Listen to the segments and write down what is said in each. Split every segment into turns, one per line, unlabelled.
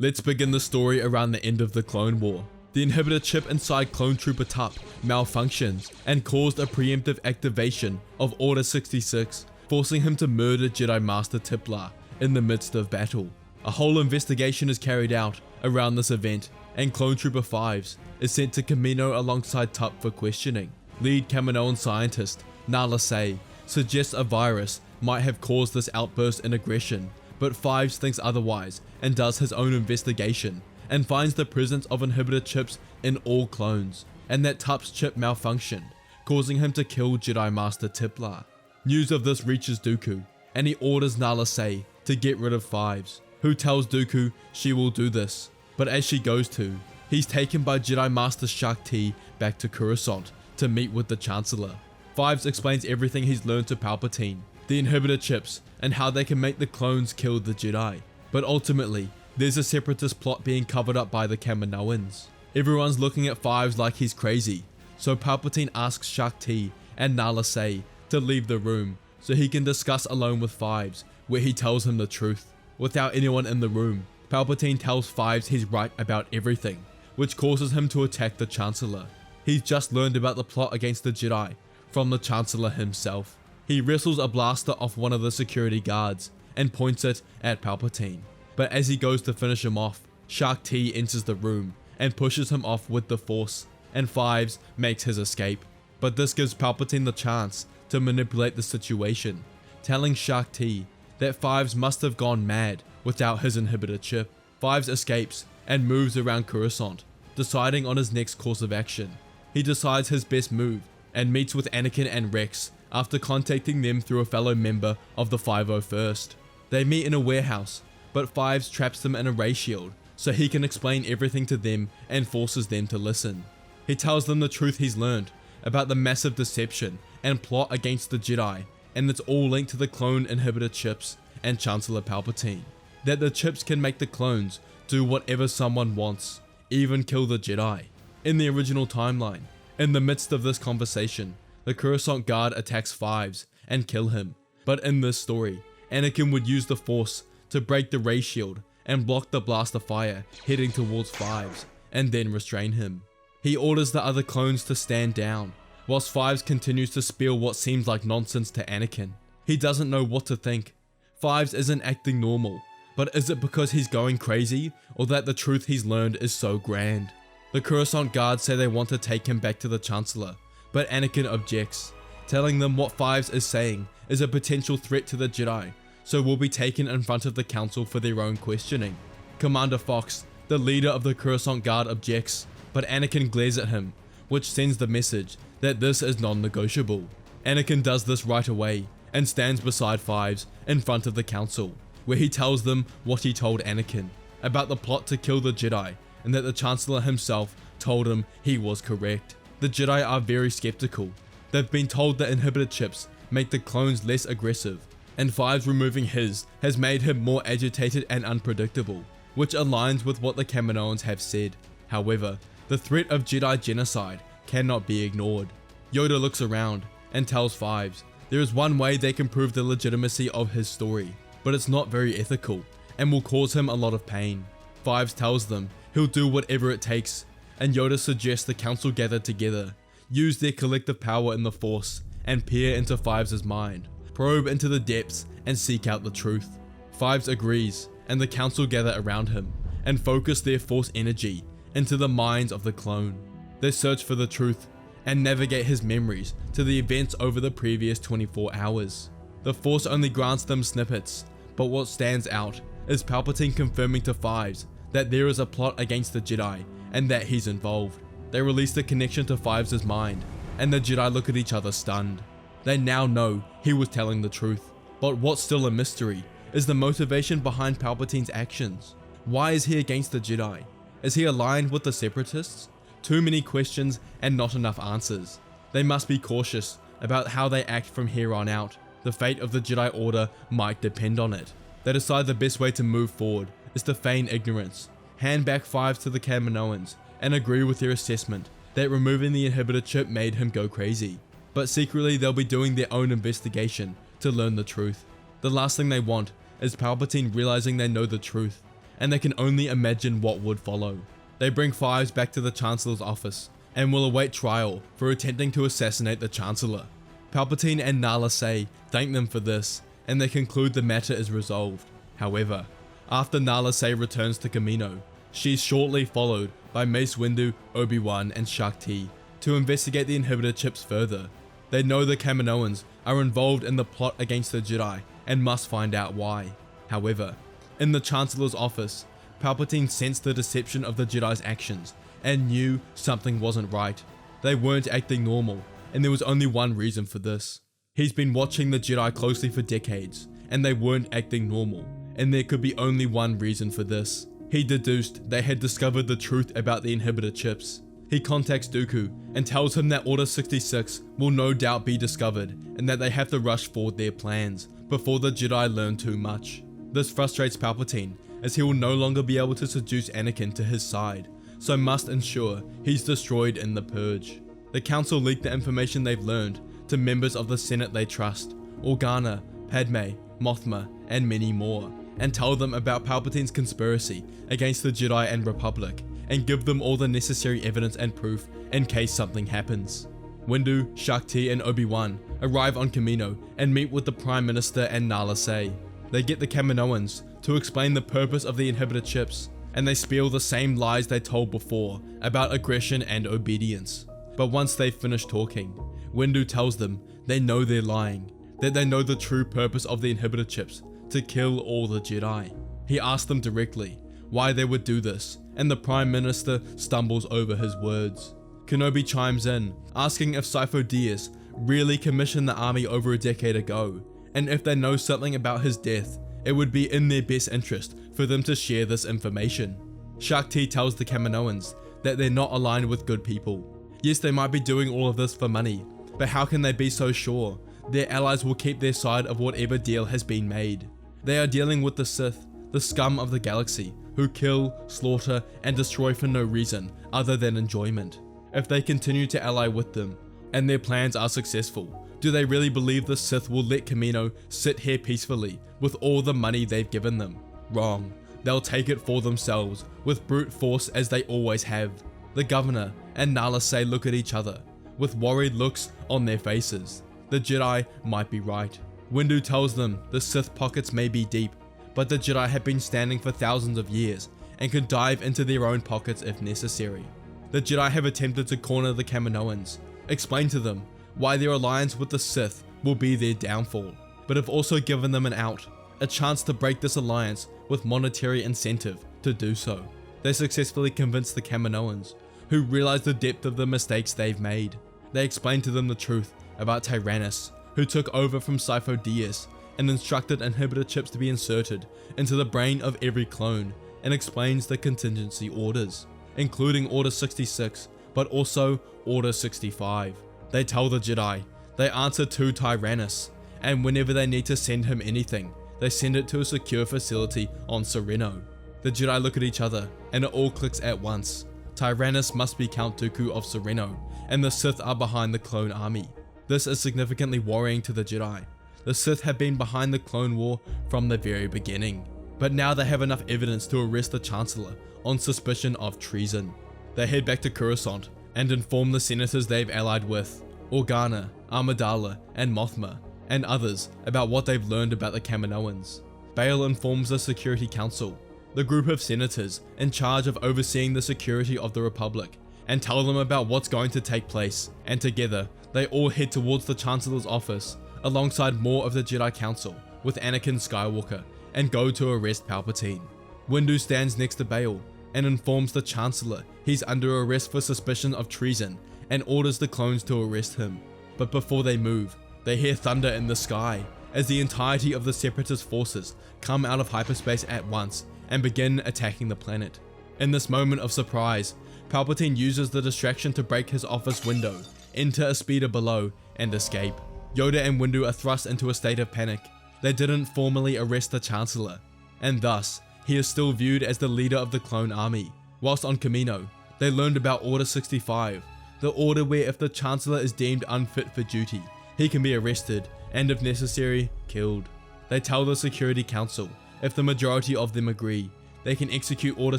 Let's begin the story around the end of the Clone War. The inhibitor chip inside Clone Trooper Tup malfunctions and caused a preemptive activation of Order 66, forcing him to murder Jedi Master Tiplar in the midst of battle. A whole investigation is carried out around this event, and Clone Trooper 5s is sent to Camino alongside Tup for questioning. Lead Kaminoan scientist Nala Se suggests a virus might have caused this outburst in aggression, but 5s thinks otherwise and does his own investigation and finds the presence of inhibitor chips in all clones, and that Tup's chip malfunctioned, causing him to kill Jedi Master Tiplar. News of this reaches Dooku, and he orders Nala Se to get rid of 5s, who tells Dooku she will do this, but as she goes to, he's taken by Jedi Master Shaak Ti back to Coruscant to meet with the Chancellor. 5s explains everything he's learned to Palpatine, the inhibitor chips, and how they can make the clones kill the Jedi. But ultimately, there's a separatist plot being covered up by the Kaminoans. Everyone's looking at 5s like he's crazy, so Palpatine asks Shaak Ti and Nala Se to leave the room so he can discuss alone with 5s, where he tells him the truth. Without anyone in the room, Palpatine tells 5s he's right about everything, which causes him to attack the Chancellor. He's just learned about the plot against the Jedi from the Chancellor himself. He wrestles a blaster off one of the security guards and points it at Palpatine. But as he goes to finish him off, Shaak Ti enters the room and pushes him off with the Force, and 5s makes his escape. But this gives Palpatine the chance to manipulate the situation, telling Shaak Ti that 5s must have gone mad without his inhibitor chip. 5s escapes and moves around Coruscant, deciding on his next course of action. He decides his best move and meets with Anakin and Rex after contacting them through a fellow member of the 501st. They meet in a warehouse, but 5s traps them in a ray shield so he can explain everything to them and forces them to listen. He tells them the truth he's learned about the massive deception and plot against the Jedi, and it's all linked to the clone inhibitor chips and Chancellor Palpatine. That the chips can make the clones do whatever someone wants, even kill the Jedi. In the original timeline, in the midst of this conversation, the Coruscant guard attacks 5s and kill him. But in this story, Anakin would use the Force to break the ray shield and block the blaster fire heading towards 5s, and then restrain him. He orders the other clones to stand down, whilst 5s continues to spill what seems like nonsense to Anakin. He doesn't know what to think. 5s isn't acting normal, but is it because he's going crazy, or that the truth he's learned is so grand? The Coruscant guards say they want to take him back to the Chancellor, but Anakin objects, telling them what 5s is saying is a potential threat to the Jedi, so will be taken in front of the Council for their own questioning. Commander Fox, the leader of the Coruscant Guard, objects, but Anakin glares at him, which sends the message that this is non-negotiable. Anakin does this right away and stands beside 5s in front of the Council, where he tells them what he told Anakin about the plot to kill the Jedi, and that the Chancellor himself told him he was correct. The Jedi are very skeptical. They've been told that inhibitor chips make the clones less aggressive, and 5s removing his has made him more agitated and unpredictable, which aligns with what the Kaminoans have said. However, the threat of Jedi genocide cannot be ignored. Yoda looks around and tells 5s there is one way they can prove the legitimacy of his story, but it's not very ethical and will cause him a lot of pain. 5s tells them he'll do whatever it takes, and Yoda suggests the Council gather together, use their collective power in the Force, and peer into 5s' mind, probe into the depths and seek out the truth. 5s agrees, and the Council gather around him and focus their Force energy into the minds of the clone. They search for the truth and navigate his memories to the events over the previous 24 hours. The Force only grants them snippets, but what stands out is Palpatine confirming to 5s that there is a plot against the Jedi and that he's involved. They release the connection to 5s' mind, and the Jedi look at each other stunned. They now know he was telling the truth, but what's still a mystery is the motivation behind Palpatine's actions. Why is he against the Jedi? Is he aligned with the Separatists? Too many questions and not enough answers. They must be cautious about how they act from here on out. The fate of the Jedi Order might depend on it. They decide the best way to move forward is to feign ignorance, hand back 5s to the Kaminoans, and agree with their assessment that removing the inhibitor chip made him go crazy. But secretly they'll be doing their own investigation to learn the truth. The last thing they want is Palpatine realizing they know the truth and they can only imagine what would follow. They bring Fives back to the Chancellor's office and will await trial for attempting to assassinate the Chancellor. Palpatine and Nala Se thank them for this, and they conclude the matter is resolved. However, after Nala Se returns to Camino, she is shortly followed by Mace Windu, Obi-Wan and Shaak Ti to investigate the inhibitor chips further. They know the Kaminoans are involved in the plot against the Jedi and must find out why. However, in the Chancellor's office, Palpatine sensed the deception of the Jedi's actions and knew something wasn't right. They weren't acting normal, and there was only one reason for this. He's been watching the Jedi closely for decades, and they weren't acting normal, and there could be only one reason for this. He deduced they had discovered the truth about the inhibitor chips. He contacts Dooku and tells him that Order 66 will no doubt be discovered and that they have to rush forward their plans before the Jedi learn too much. This frustrates Palpatine, as he will no longer be able to seduce Anakin to his side, so must ensure he's destroyed in the Purge. The Council leaked the information they've learned to members of the Senate they trust, Organa, Padme, Mothma, and many more, and tell them about Palpatine's conspiracy against the Jedi and Republic, and give them all the necessary evidence and proof in case something happens. Windu, Shaak Ti, and Obi-Wan arrive on Camino and meet with the Prime Minister and Nala Se. They get the Kaminoans to explain the purpose of the inhibitor chips, and they spill the same lies they told before about aggression and obedience. But once they've finished talking, Windu tells them they know they're lying, that they know the true purpose of the inhibitor chips, to kill all the Jedi. He asks them directly why they would do this, and the Prime Minister stumbles over his words. Kenobi chimes in, asking if Sifo Dyas really commissioned the army over a decade ago, and if they know something about his death, it would be in their best interest for them to share this information. Shaak Ti tells the Kaminoans that they're not aligned with good people. Yes, they might be doing all of this for money, but how can they be so sure their allies will keep their side of whatever deal has been made? They are dealing with the Sith, the scum of the galaxy, who kill, slaughter, and destroy for no reason other than enjoyment. If they continue to ally with them, and their plans are successful, do they really believe the Sith will let Camino sit here peacefully with all the money they've given them? Wrong. They'll take it for themselves, with brute force as they always have. The Governor and Nala Se look at each other, with worried looks on their faces. The Jedi might be right. Windu tells them the Sith pockets may be deep, but the Jedi have been standing for thousands of years and can dive into their own pockets if necessary. The Jedi have attempted to corner the Kaminoans, explain to them why their alliance with the Sith will be their downfall, but have also given them an out, a chance to break this alliance with monetary incentive to do so. They successfully convinced the Kaminoans, who realize the depth of the mistakes they've made. They explain to them the truth about Tyrannus, who took over from Sifo Dyas and instructed inhibitor chips to be inserted into the brain of every clone, and explains the contingency orders, including Order 66, but also Order 65. They tell the Jedi they answer to Tyrannus, and whenever they need to send him anything, they send it to a secure facility on Sereno. The Jedi look at each other, and it all clicks at once. Tyrannus must be Count Dooku of Sereno, and the Sith are behind the clone army. This is significantly worrying to the Jedi. The Sith have been behind the Clone War from the very beginning, but now they have enough evidence to arrest the Chancellor on suspicion of treason. They head back to Coruscant and inform the senators they've allied with, Organa, Amidala, and Mothma, and others about what they've learned about the Kaminoans. Bail informs the Security Council, the group of senators in charge of overseeing the security of the Republic, and tell them about what's going to take place, and together, they all head towards the Chancellor's office, alongside more of the Jedi Council, with Anakin Skywalker, and go to arrest Palpatine. Windu stands next to Bail, and informs the Chancellor he's under arrest for suspicion of treason, and orders the clones to arrest him. But before they move, they hear thunder in the sky, as the entirety of the Separatist forces come out of hyperspace at once, and begin attacking the planet. In this moment of surprise, Palpatine uses the distraction to break his office window, enter a speeder below, and escape. Yoda and Windu are thrust into a state of panic. They didn't formally arrest the Chancellor, and thus, he is still viewed as the leader of the clone army. Whilst on Camino, they learned about Order 65, the order where if the Chancellor is deemed unfit for duty, he can be arrested, and if necessary, killed. They tell the Security Council, if the majority of them agree, they can execute Order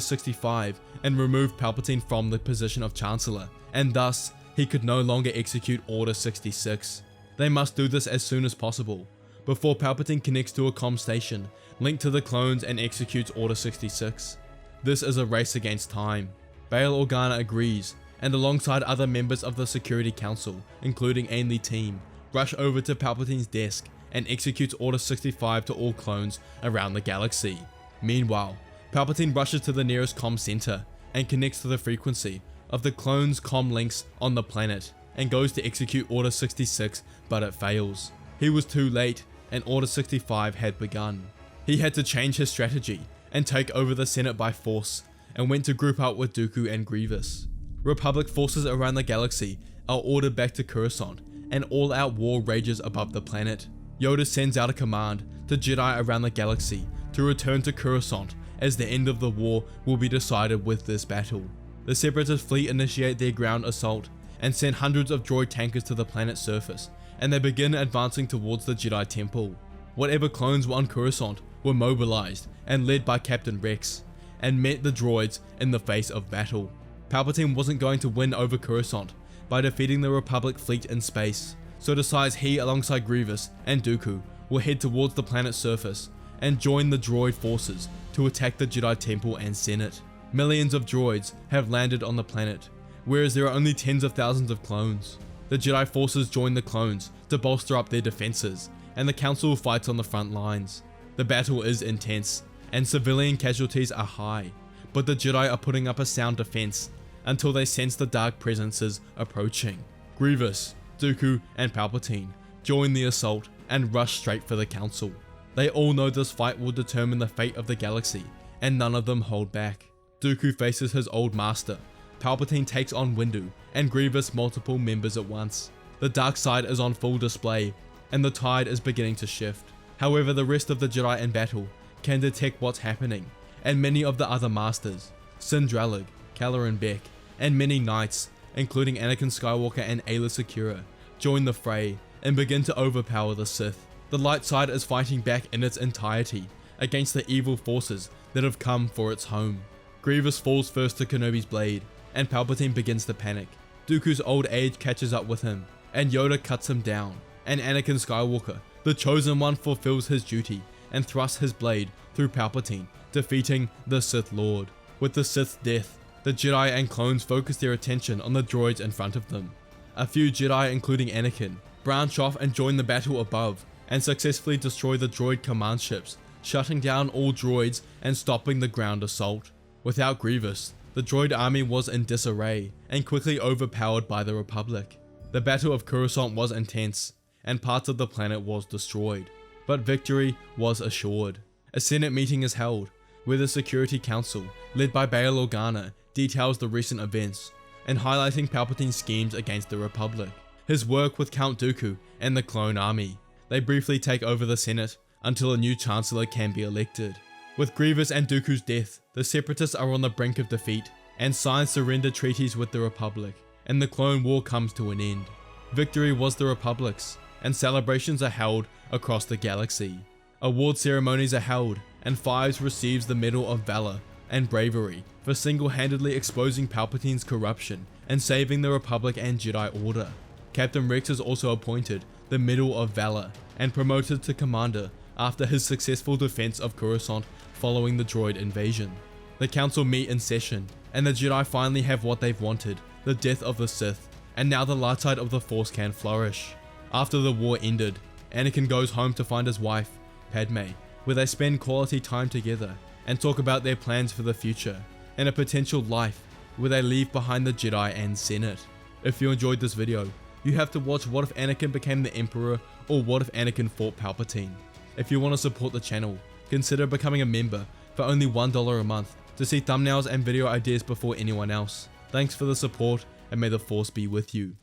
65 and remove Palpatine from the position of Chancellor, and thus, he could no longer execute Order 66. They must do this as soon as possible, before Palpatine connects to a comm station linked to the clones and executes Order 66. This is a race against time. Bail Organa agrees, and alongside other members of the Security Council, including Ainley Team, rush over to Palpatine's desk and executes Order 65 to all clones around the galaxy. Meanwhile, Palpatine rushes to the nearest comm center and connects to the frequency of the clones' comm links on the planet and goes to execute Order 66, but it fails. He was too late and Order 65 had begun. He had to change his strategy and take over the Senate by force and went to group up with Dooku and Grievous. Republic forces around the galaxy are ordered back to Coruscant, and all-out war rages above the planet. Yoda sends out a command to Jedi around the galaxy to return to Coruscant, as the end of the war will be decided with this battle. The Separatist fleet initiate their ground assault and send hundreds of droid tankers to the planet's surface, and they begin advancing towards the Jedi Temple. Whatever clones were on Coruscant were mobilized and led by Captain Rex, and met the droids in the face of battle. Palpatine wasn't going to win over Coruscant by defeating the Republic fleet in space, so decides he alongside Grievous and Dooku will head towards the planet's surface and join the droid forces to attack the Jedi Temple and Senate. Millions of droids have landed on the planet, whereas there are only tens of thousands of clones. The Jedi forces join the clones to bolster up their defenses, and the Council fights on the front lines. The battle is intense, and civilian casualties are high, but the Jedi are putting up a sound defense until they sense the dark presences approaching. Grievous, Dooku, and Palpatine join the assault and rush straight for the Council. They all know this fight will determine the fate of the galaxy, and none of them hold back. Dooku faces his old master, Palpatine takes on Windu, and Grievous multiple members at once. The dark side is on full display, and the tide is beginning to shift. However, the rest of the Jedi in battle can detect what's happening, and many of the other masters, Sindralig, Caloran Beck, and many knights, including Anakin Skywalker and Aayla Secura, join the fray and begin to overpower the Sith. The light side is fighting back in its entirety against the evil forces that have come for its home. Grievous falls first to Kenobi's blade, and Palpatine begins to panic. Dooku's old age catches up with him, and Yoda cuts him down, and Anakin Skywalker, the Chosen One, fulfills his duty and thrusts his blade through Palpatine, defeating the Sith Lord. With the Sith's death, the Jedi and clones focus their attention on the droids in front of them. A few Jedi, including Anakin, branch off and join the battle above, and successfully destroy the droid command ships, shutting down all droids and stopping the ground assault. Without Grievous, the droid army was in disarray and quickly overpowered by the Republic. The Battle of Coruscant was intense, and parts of the planet was destroyed, but victory was assured. A Senate meeting is held, where the Security Council, led by Bail Organa, details the recent events, and highlighting Palpatine's schemes against the Republic, his work with Count Dooku and the clone army. They briefly take over the Senate until a new Chancellor can be elected. With Grievous and Dooku's death, the Separatists are on the brink of defeat, and sign surrender treaties with the Republic, and the Clone War comes to an end. Victory was the Republic's, and celebrations are held across the galaxy. Award ceremonies are held, and Fives receives the Medal of Valor and Bravery for single-handedly exposing Palpatine's corruption and saving the Republic and Jedi Order. Captain Rex is also appointed the Medal of Valor and promoted to Commander after his successful defense of Coruscant following the droid invasion. The Council meet in session, and the Jedi finally have what they've wanted, the death of the Sith, and now the light side of the Force can flourish. After the war ended, Anakin goes home to find his wife, Padme, where they spend quality time together and talk about their plans for the future and a potential life where they leave behind the Jedi and Senate. If you enjoyed this video, you have to watch What If Anakin Became the Emperor or What If Anakin Fought Palpatine. If you want to support the channel, consider becoming a member for only $1 a month to see thumbnails and video ideas before anyone else. Thanks for the support, and may the Force be with you.